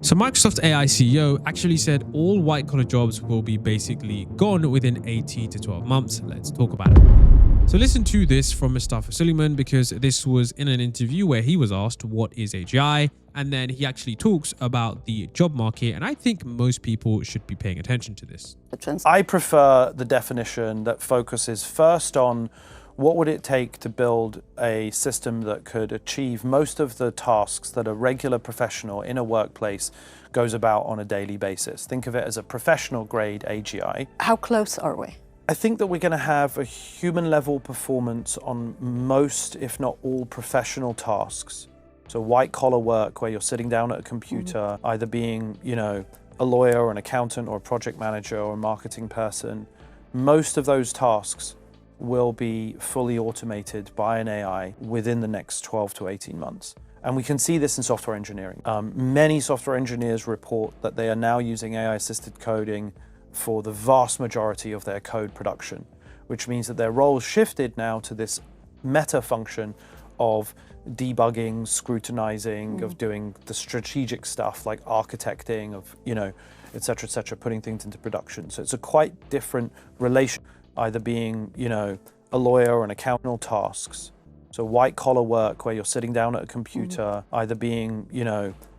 So Microsoft AI CEO actually said all white-collar jobs will be basically gone within 18 to 12 months. Let's talk about it. So listen to this from Mustafa Suleiman, because this was in an interview where he was asked what is AGI, and then he actually talks about the job market, and I think most people should be paying attention to this. I prefer the definition that focuses first on what would it take to build a system that could achieve most of the tasks that a regular professional in a workplace goes about on a daily basis. Think of it as a professional grade AGI. How close are we? I think that we're going to have a human level performance on most, if not all, professional tasks. So white collar work where you're sitting down at a computer, either being, a lawyer or an accountant or a project manager or a marketing person. Most of those tasks will be fully automated by an AI within the next 12 to 18 months. And we can see this in software engineering. Many software engineers report that they are now using AI-assisted coding for the vast majority of their code production, which means that their roles shifted now to this meta function of debugging, scrutinizing, of doing the strategic stuff like architecting, of, et cetera, putting things into production. So it's a quite different relation, either being, a lawyer or an accountant tasks. So white collar work where you're sitting down at a computer, either being,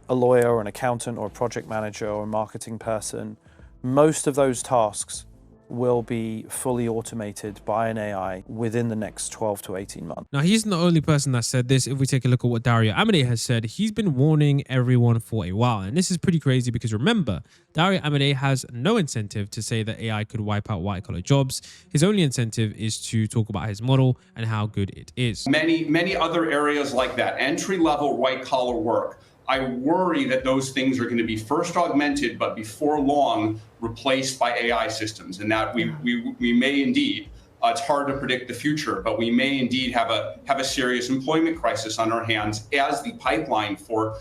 a lawyer or an accountant or a project manager or a marketing person. Most of those tasks will be fully automated by an AI within the next 12 to 18 months. Now, he's not the only person that said this. If we take a look at what Dario Amodei has said, he's been warning everyone for a while. And this is pretty crazy because remember, Dario Amodei has no incentive to say that AI could wipe out white-collar jobs. His only incentive is to talk about his model and how good it is. Many other areas like that, entry-level white-collar work, I worry that those things are going to be first augmented, but before long replaced by AI systems, and that we may indeed. It's hard to predict the future, but we may indeed have a serious employment crisis on our hands as the pipeline for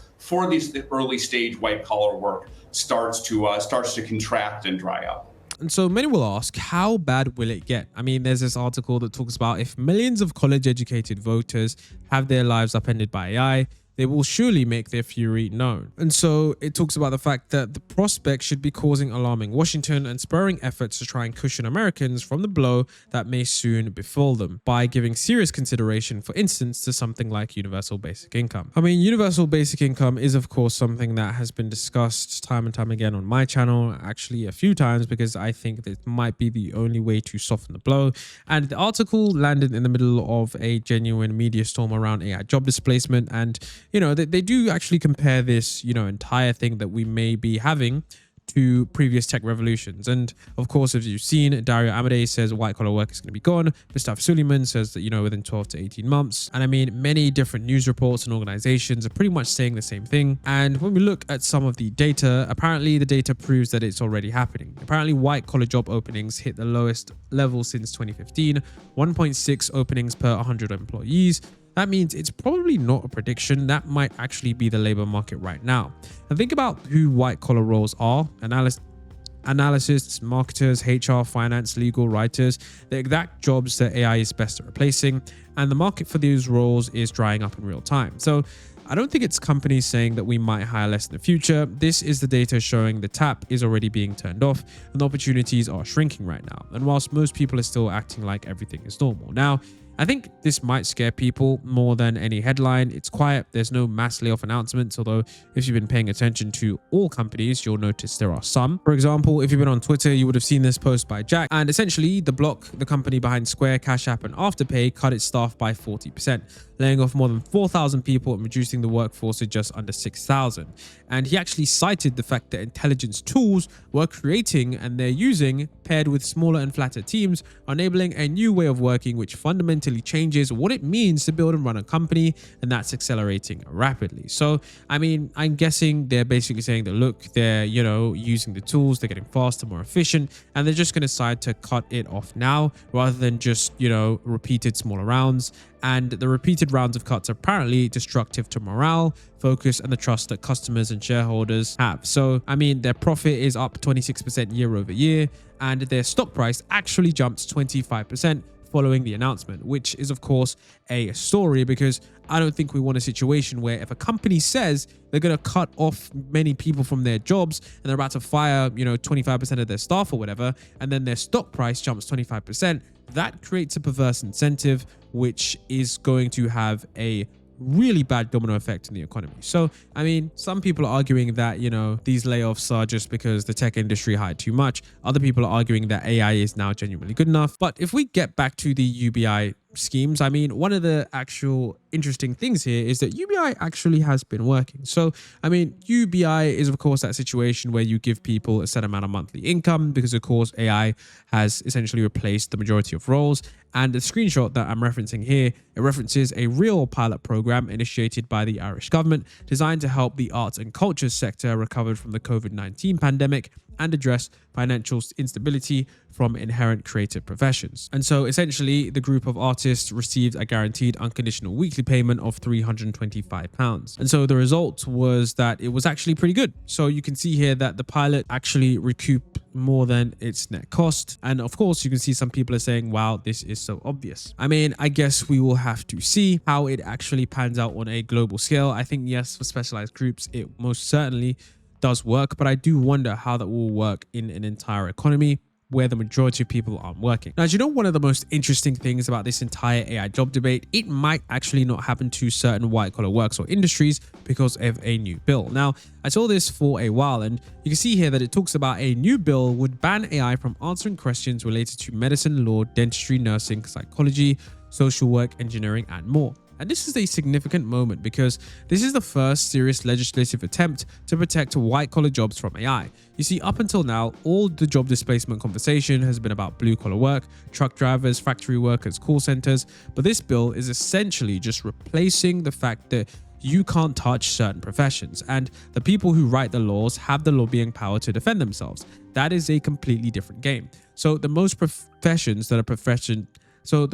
these early stage white collar work starts to contract and dry up. And so many will ask, how bad will it get? I mean, there's this article that talks about if millions of college-educated voters have their lives upended by AI, they will surely make their fury known. And so it talks about the fact that the prospect should be causing alarming Washington and spurring efforts to try and cushion Americans from the blow that may soon befall them by giving serious consideration, for instance, to something like universal basic income. I mean, universal basic income is, of course, something that has been discussed time and time again on my channel, actually a few times, because I think that it might be the only way to soften the blow. And the article landed in the middle of a genuine media storm around AI job displacement, and they do actually compare this, entire thing that we may be having to previous tech revolutions. And of course, as you've seen, Dario Amodei says white collar work is going to be gone. Mustafa Suleiman says that, within 12 to 18 months. And I mean, many different news reports and organizations are pretty much saying the same thing. And when we look at some of the data, apparently the data proves that it's already happening. Apparently, white collar job openings hit the lowest level since 2015, 1.6 openings per 100 employees. That means it's probably not a prediction. That might actually be the labor market right now. And think about who white collar roles are: analysts, marketers, HR, finance, legal, writers, the exact jobs that AI is best at replacing. And the market for these roles is drying up in real time. So I don't think it's companies saying that we might hire less in the future. This is the data showing the tap is already being turned off and the opportunities are shrinking right now. And whilst most people are still acting like everything is normal. Now, I think this might scare people more than any headline. It's quiet. There's no mass layoff announcements, although if you've been paying attention to all companies, you'll notice there are some. For example, if you've been on Twitter, you would have seen this post by Jack. And essentially, The Block, the company behind Square, Cash App, and Afterpay, cut its staff by 40%, laying off more than 4,000 people and reducing the workforce to just under 6,000. And he actually cited the fact that intelligence tools we're creating and they're using, paired with smaller and flatter teams, are enabling a new way of working which fundamentally changes what it means to build and run a company, and that's accelerating rapidly. So, I mean, I'm guessing they're basically saying that, look, they're, using the tools, they're getting faster, more efficient, and they're just going to decide to cut it off now rather than just, repeated smaller rounds. And the repeated rounds of cuts are apparently destructive to morale, focus, and the trust that customers and shareholders have. So, I mean, their profit is up 26% year over year, and their stock price actually jumps 25% following the announcement, which is of course a story, because I don't think we want a situation where if a company says they're going to cut off many people from their jobs and they're about to fire, 25% of their staff or whatever, and then their stock price jumps 25%, that creates a perverse incentive, which is going to have a really bad domino effect in the economy. So, I mean, some people are arguing that, these layoffs are just because the tech industry hired too much. Other people are arguing that AI is now genuinely good enough. But if we get back to the UBI schemes, I mean, one of the actual interesting things here is that UBI actually has been working. So, I mean, UBI is of course that situation where you give people a set amount of monthly income, because of course AI has essentially replaced the majority of roles. And the screenshot that I'm referencing here, it references a real pilot program initiated by the Irish government designed to help the arts and culture sector recover from the COVID-19 pandemic and address financial instability from inherent creative professions. And so essentially the group of artists received a guaranteed unconditional weekly payment of £325. And so the result was that it was actually pretty good. So you can see here that the pilot actually recouped more than its net cost. And of course, you can see some people are saying, wow, this is so obvious. I mean, I guess we will have to see how it actually pans out on a global scale. I think, yes, for specialized groups, it most certainly does work, but I do wonder how that will work in an entire economy where the majority of people aren't working. Now, do you know one of the most interesting things about this entire AI job debate? It might actually not happen to certain white-collar works or industries because of a new bill. Now, I saw this for a while, and you can see here that it talks about a new bill would ban AI from answering questions related to medicine, law, dentistry, nursing, psychology, social work, engineering, and more. And this is a significant moment because this is the first serious legislative attempt to protect white-collar jobs from AI. You see, up until now, all the job displacement conversation has been about blue-collar work, truck drivers, factory workers, call centers, but this bill is essentially just replacing the fact that you can't touch certain professions, and the people who write the laws have the lobbying power to defend themselves. That is a completely different game. So the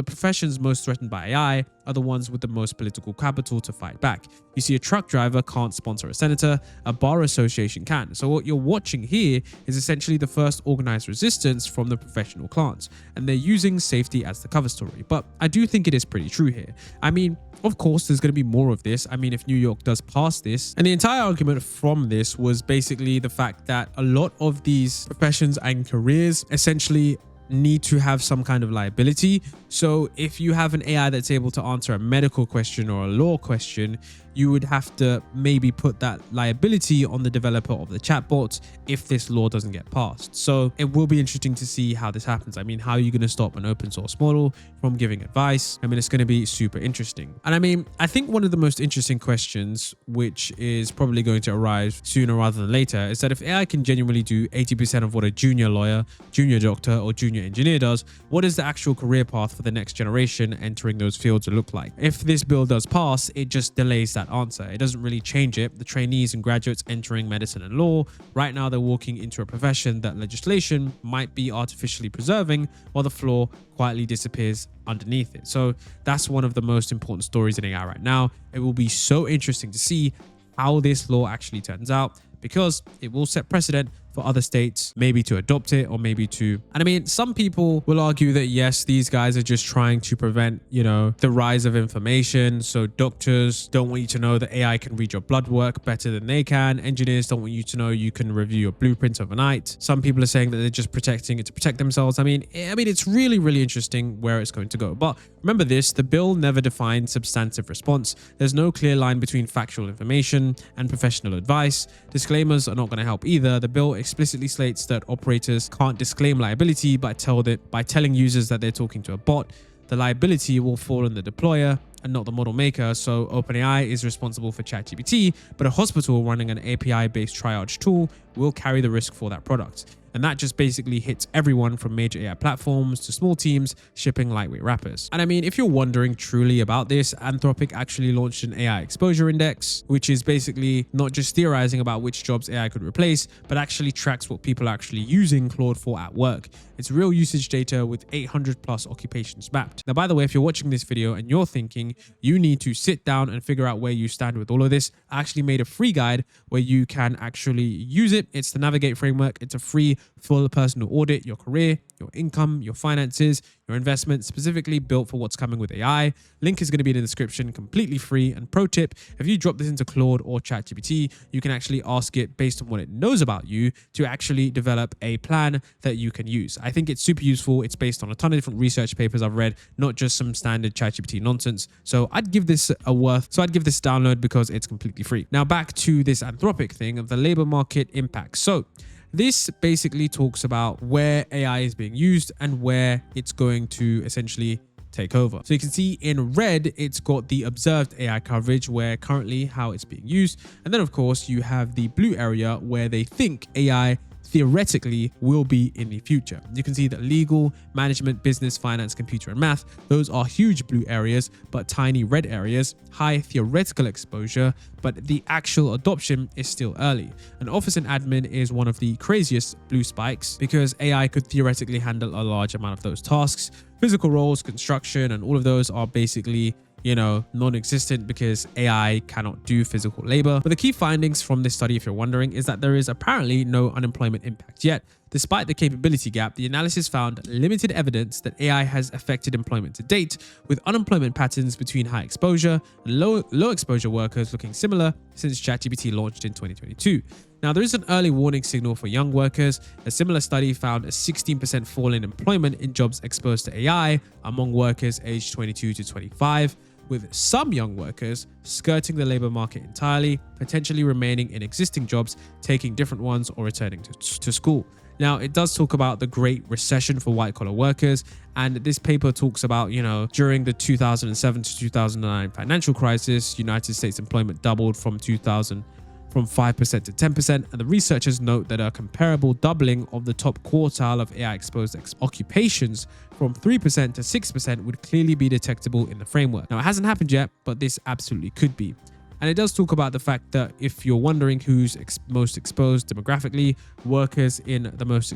professions most threatened by AI are the ones with the most political capital to fight back. You see, a truck driver can't sponsor a senator, a bar association can. So what you're watching here is essentially the first organized resistance from the professional clans, and they're using safety as the cover story. But I do think it is pretty true here. I mean, of course, there's going to be more of this. I mean, if New York does pass this, and the entire argument from this was basically the fact that a lot of these professions and careers essentially need to have some kind of liability. So if you have an AI that's able to answer a medical question or a law question, you would have to maybe put that liability on the developer of the chatbot if this law doesn't get passed. So it will be interesting to see how this happens. I mean, how are you going to stop an open source model from giving advice? I mean, it's going to be super interesting. And I mean, I think one of the most interesting questions, which is probably going to arise sooner rather than later, is that if AI can genuinely do 80% of what a junior lawyer, junior doctor, or junior engineer does, what is the actual career path for the next generation entering those fields look like? If this bill does pass, it just delays that answer. It doesn't really change it. The trainees and graduates entering medicine and law, right now they're walking into a profession that legislation might be artificially preserving, while the flaw quietly disappears underneath it. So that's one of the most important stories in AI right now. It will be so interesting to see how this law actually turns out, because it will set precedent for other states maybe to adopt it, or maybe to, and I mean, some people will argue that yes, these guys are just trying to prevent, the rise of information. So doctors don't want you to know that AI can read your blood work better than they can. Engineers don't want you to know you can review your blueprints overnight. Some people are saying that they're just protecting it to protect themselves. I mean, it's really, really interesting where it's going to go. But remember this, the bill never defined substantive response. There's no clear line between factual information and professional advice. Disclaimers are not going to help either. The bill explicitly states that operators can't disclaim liability by telling users that they're talking to a bot. The liability will fall on the deployer and not the model maker. So OpenAI is responsible for ChatGPT, but a hospital running an API-based triage tool will carry the risk for that product. And that just basically hits everyone from major AI platforms to small teams shipping lightweight wrappers. And I mean, if you're wondering truly about this, Anthropic actually launched an AI exposure index, which is basically not just theorizing about which jobs AI could replace, but actually tracks what people are actually using Claude for at work. It's real usage data with 800 plus occupations mapped. Now, by the way, if you're watching this video and you're thinking you need to sit down and figure out where you stand with all of this, I actually made a free guide where you can actually use it. It's the Navigate framework. It's a free full personal audit, your career, your income, your finances, your investments, specifically built for what's coming with AI. Link is going to be in the description, completely free. And pro tip, if you drop this into Claude or ChatGPT, you can actually ask it based on what it knows about you to actually develop a plan that you can use. I think it's super useful. It's based on a ton of different research papers I've read, not just some standard ChatGPT nonsense. So I'd give this a worth. So I'd give this a download because it's completely free. Now back to this Anthropic thing of the labor market impact. So this basically talks about where AI is being used and where it's going to essentially take over. So you can see in red, it's got the observed AI coverage where currently how it's being used. And then of course you have the blue area where they think AI theoretically will be in the future. You can see that legal, management, business, finance, computer, and math, those are huge blue areas, but tiny red areas, high theoretical exposure, but the actual adoption is still early. And office and admin is one of the craziest blue spikes because AI could theoretically handle a large amount of those tasks. Physical roles, construction, and all of those are basically non-existent because AI cannot do physical labor. But the key findings from this study, if you're wondering, is that there is apparently no unemployment impact yet. Despite the capability gap, the analysis found limited evidence that AI has affected employment to date, with unemployment patterns between high exposure and low exposure workers looking similar since ChatGPT launched in 2022. Now, there is an early warning signal for young workers. A similar study found a 16% fall in employment in jobs exposed to AI among workers aged 22 to 25. With some young workers skirting the labor market entirely, potentially remaining in existing jobs, taking different ones, or returning to school. Now, it does talk about the Great Recession for white-collar workers, and this paper talks about, during the 2007 to 2009 financial crisis, United States employment doubled from 5% to 10%, and the researchers note that a comparable doubling of the top quartile of AI-exposed occupations from 3% to 6% would clearly be detectable in the framework. Now, it hasn't happened yet, but this absolutely could be. And it does talk about the fact that if you're wondering who's most exposed demographically, workers in the most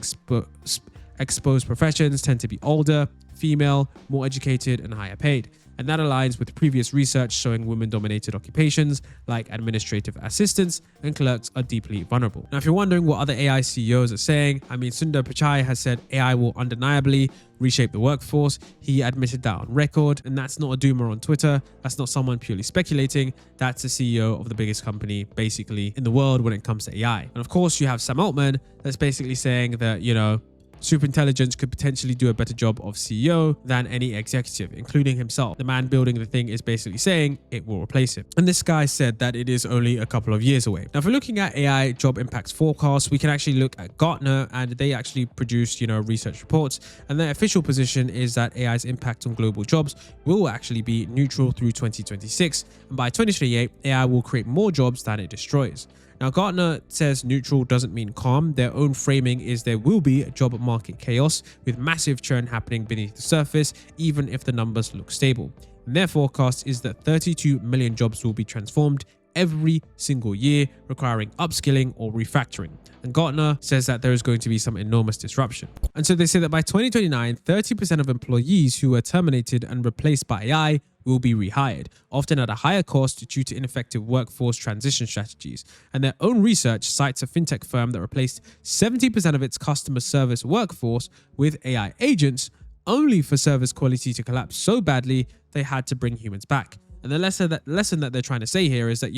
exposed professions tend to be older, female, more educated, and higher paid. And that aligns with previous research showing women-dominated occupations like administrative assistants and clerks are deeply vulnerable. Now, if you're wondering what other AI CEOs are saying, Sundar Pichai has said AI will undeniably reshape the workforce. He admitted that on record, and that's not a doomer on Twitter. That's not someone purely speculating. That's the CEO of the biggest company basically in the world when it comes to AI. And of course, you have Sam Altman that's basically saying that, superintelligence could potentially do a better job of CEO than any executive, including himself. The man building the thing is basically saying it will replace him. And this guy said that it is only a couple of years away. Now, if we're looking at AI job impacts forecasts, we can actually look at Gartner, and they actually produce, research reports. And their official position is that AI's impact on global jobs will actually be neutral through 2026. And by 2028, AI will create more jobs than it destroys. Now, Gartner says neutral doesn't mean calm. Their own framing is there will be job market chaos with massive churn happening beneath the surface, even if the numbers look stable. And their forecast is that 32 million jobs will be transformed every single year, requiring upskilling or refactoring. And Gartner says that there is going to be some enormous disruption. And so they say that by 2029, 30% of employees who were terminated and replaced by AI will be rehired, often at a higher cost due to ineffective workforce transition strategies. And their own research cites a fintech firm that replaced 70% of its customer service workforce with AI agents, only for service quality to collapse so badly they had to bring humans back. And the lesson that they're trying to say here is that,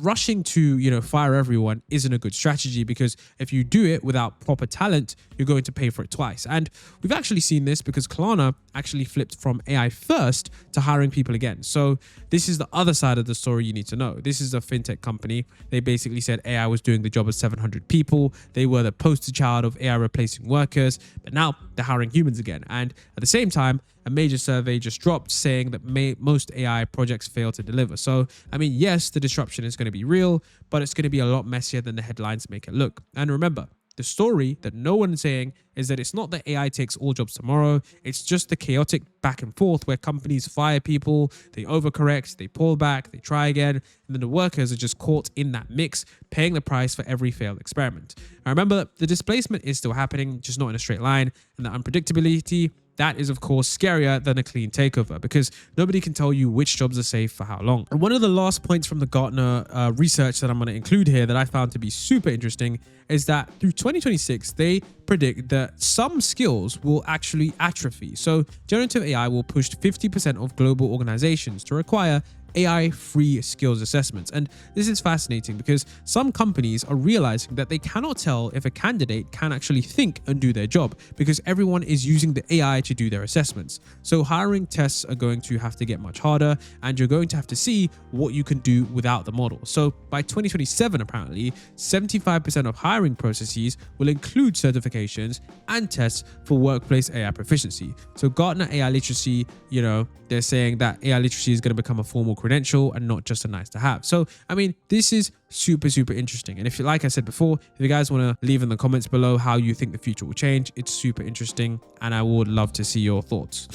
rushing to, fire everyone isn't a good strategy, because if you do it without proper talent, you're going to pay for it twice. And we've actually seen this because Klarna actually flipped from AI first to hiring people again. So this is the other side of the story you need to know. This is a fintech company. They basically said AI was doing the job of 700 people. They were the poster child of AI replacing workers, but now they're hiring humans again. And at the same time, a major survey just dropped saying that most AI projects fail to deliver. So, yes, the disruption is going to be real, but it's going to be a lot messier than the headlines make it look. And remember, the story that no one is saying is that it's not that AI takes all jobs tomorrow. It's just the chaotic back and forth where companies fire people, they overcorrect, they pull back, they try again, and then the workers are just caught in that mix, paying the price for every failed experiment. Now remember, the displacement is still happening, just not in a straight line, and the unpredictability, that is, of course, scarier than a clean takeover because nobody can tell you which jobs are safe for how long. And one of the last points from the Gartner research that I'm going to include here that I found to be super interesting is that through 2026, they predict that some skills will actually atrophy. So generative AI will push 50% of global organizations to require AI-free skills assessments. And this is fascinating because some companies are realizing that they cannot tell if a candidate can actually think and do their job because everyone is using the AI to do their assessments. So hiring tests are going to have to get much harder, and you're going to have to see what you can do without the model. So by 2027, apparently, 75% of hiring processes will include certifications and tests for workplace AI proficiency. So Gartner AI literacy, they're saying that AI literacy is going to become a formal credential and not just a nice to have. So, I mean, this is super, super interesting. And if you, like I said before, if you guys want to leave in the comments below how you think the future will change, it's super interesting and I would love to see your thoughts.